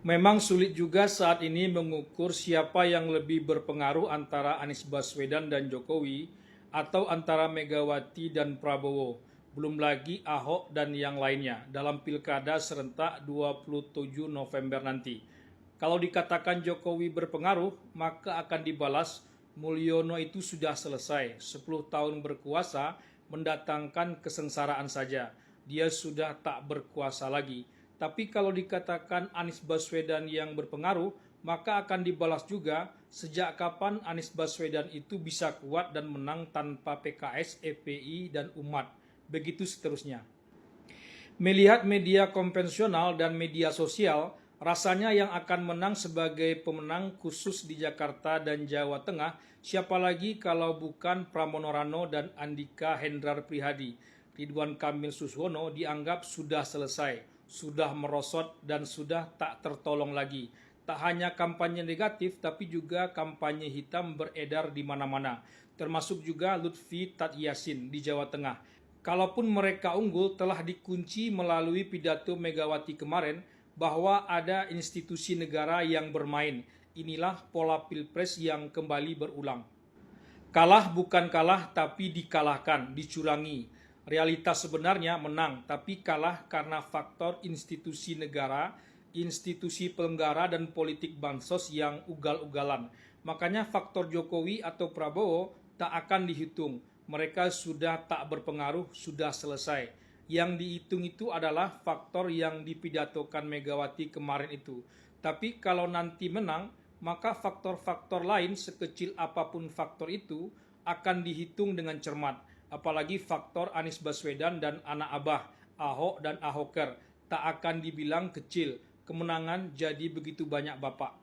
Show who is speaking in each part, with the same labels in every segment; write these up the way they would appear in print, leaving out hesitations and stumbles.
Speaker 1: Memang sulit juga saat ini mengukur siapa yang lebih berpengaruh antara Anies Baswedan dan Jokowi atau antara Megawati dan Prabowo, belum lagi Ahok dan yang lainnya dalam pilkada serentak 27 November nanti. Kalau dikatakan Jokowi berpengaruh, maka akan dibalas Mulyono itu sudah selesai, 10 tahun berkuasa mendatangkan kesengsaraan saja. Dia sudah tak berkuasa lagi. Tapi kalau dikatakan Anies Baswedan yang berpengaruh, maka akan dibalas juga sejak kapan Anies Baswedan itu bisa kuat dan menang tanpa PKS, FPI, dan umat. Begitu seterusnya. Melihat media konvensional dan media sosial, rasanya yang akan menang sebagai pemenang khusus di Jakarta dan Jawa Tengah, siapa lagi kalau bukan Pramono Rano dan Andika Hendrar Prihadi. Ridwan Kamil Suswono dianggap sudah selesai, sudah merosot dan sudah tak tertolong lagi. Tak hanya kampanye negatif, tapi juga kampanye hitam beredar di mana-mana, termasuk juga Lutfi Tatyasin di Jawa Tengah. Kalaupun mereka unggul, telah dikunci melalui pidato Megawati kemarin bahwa ada institusi negara yang bermain. Inilah pola pilpres yang kembali berulang. Kalah bukan kalah, tapi dikalahkan, dicurangi. Realitas sebenarnya menang, tapi kalah karena faktor institusi negara, institusi penyelenggara dan politik bansos yang ugal-ugalan. Makanya faktor Jokowi atau Prabowo tak akan dihitung. Mereka sudah tak berpengaruh, sudah selesai. Yang dihitung itu adalah faktor yang dipidatokan Megawati kemarin itu. Tapi kalau nanti menang, maka faktor-faktor lain sekecil apapun faktor itu akan dihitung dengan cermat. Apalagi faktor Anies Baswedan dan anak abah, Ahok dan Ahoker, tak akan dibilang kecil. Kemenangan jadi begitu banyak bapak.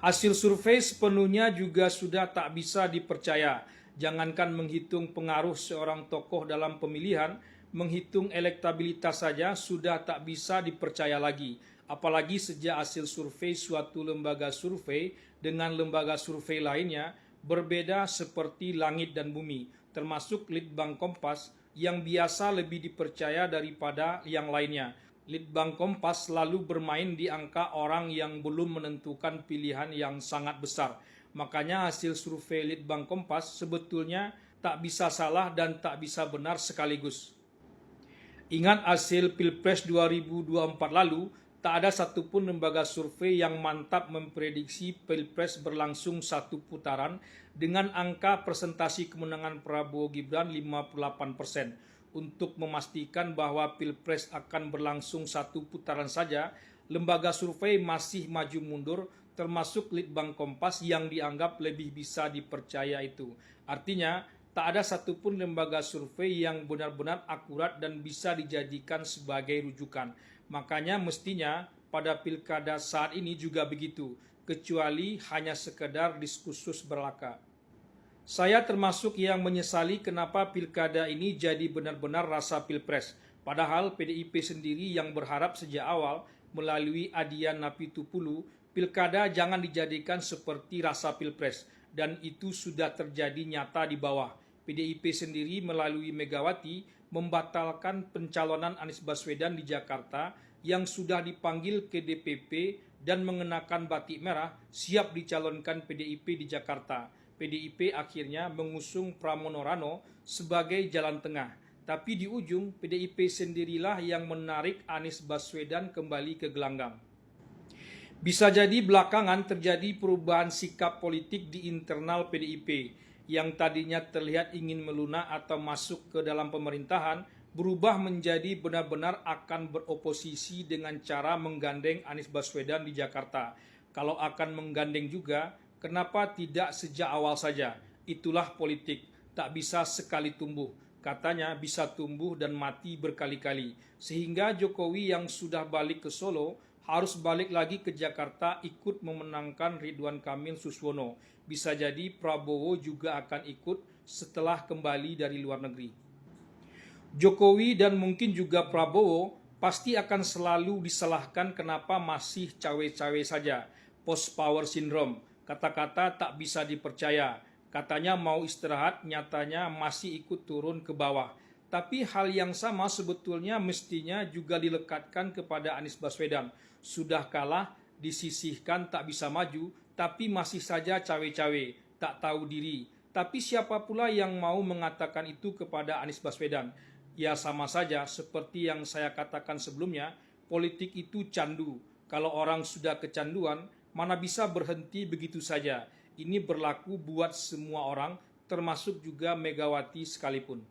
Speaker 1: Hasil survei sepenuhnya juga sudah tak bisa dipercaya. Jangankan menghitung pengaruh seorang tokoh dalam pemilihan, menghitung elektabilitas saja sudah tak bisa dipercaya lagi. Apalagi sejak hasil survei suatu lembaga survei dengan lembaga survei lainnya berbeda seperti langit dan bumi, termasuk Litbang Kompas yang biasa lebih dipercaya daripada yang lainnya. Litbang Kompas selalu bermain di angka orang yang belum menentukan pilihan yang sangat besar. Makanya hasil survei Litbang Kompas sebetulnya tak bisa salah dan tak bisa benar sekaligus. Ingat hasil Pilpres 2024 lalu, tak ada satupun lembaga survei yang mantap memprediksi Pilpres berlangsung satu putaran dengan angka persentasi kemenangan Prabowo Gibran 58%. Untuk memastikan bahwa Pilpres akan berlangsung satu putaran saja, lembaga survei masih maju mundur, termasuk Litbang Kompas yang dianggap lebih bisa dipercaya itu. Artinya, tak ada satupun lembaga survei yang benar-benar akurat dan bisa dijadikan sebagai rujukan. Makanya mestinya pada pilkada saat ini juga begitu, kecuali hanya sekedar diskursus belaka. Saya termasuk yang menyesali kenapa pilkada ini jadi benar-benar rasa pilpres. Padahal PDIP sendiri yang berharap sejak awal melalui Adian Napitupulu, pilkada jangan dijadikan seperti rasa pilpres. Dan itu sudah terjadi nyata di bawah. PDIP sendiri melalui Megawati membatalkan pencalonan Anies Baswedan di Jakarta yang sudah dipanggil ke DPP dan mengenakan batik merah siap dicalonkan PDIP di Jakarta. PDIP akhirnya mengusung Pramono Rano sebagai jalan tengah. Tapi di ujung PDIP sendirilah yang menarik Anies Baswedan kembali ke gelanggang. Bisa jadi belakangan terjadi perubahan sikap politik di internal PDIP yang tadinya terlihat ingin melunak atau masuk ke dalam pemerintahan berubah menjadi benar-benar akan beroposisi dengan cara menggandeng Anies Baswedan di Jakarta. Kalau akan menggandeng juga, kenapa tidak sejak awal saja? Itulah politik, tak bisa sekali tumbuh. Katanya bisa tumbuh dan mati berkali-kali. Sehingga Jokowi yang sudah balik ke Solo harus balik lagi ke Jakarta ikut memenangkan Ridwan Kamil Suswono. Bisa jadi Prabowo juga akan ikut setelah kembali dari luar negeri. Jokowi dan mungkin juga Prabowo pasti akan selalu disalahkan kenapa masih cawe-cawe saja. Post power syndrome, kata-kata tak bisa dipercaya. Katanya mau istirahat, nyatanya masih ikut turun ke bawah. Tapi hal yang sama sebetulnya mestinya juga dilekatkan kepada Anies Baswedan. Sudah kalah, disisihkan tak bisa maju, tapi masih saja cawe-cawe, tak tahu diri. Tapi siapa pula yang mau mengatakan itu kepada Anies Baswedan? Ya sama saja seperti yang saya katakan sebelumnya, politik itu candu. Kalau orang sudah kecanduan, mana bisa berhenti begitu saja. Ini berlaku buat semua orang, termasuk juga Megawati sekalipun.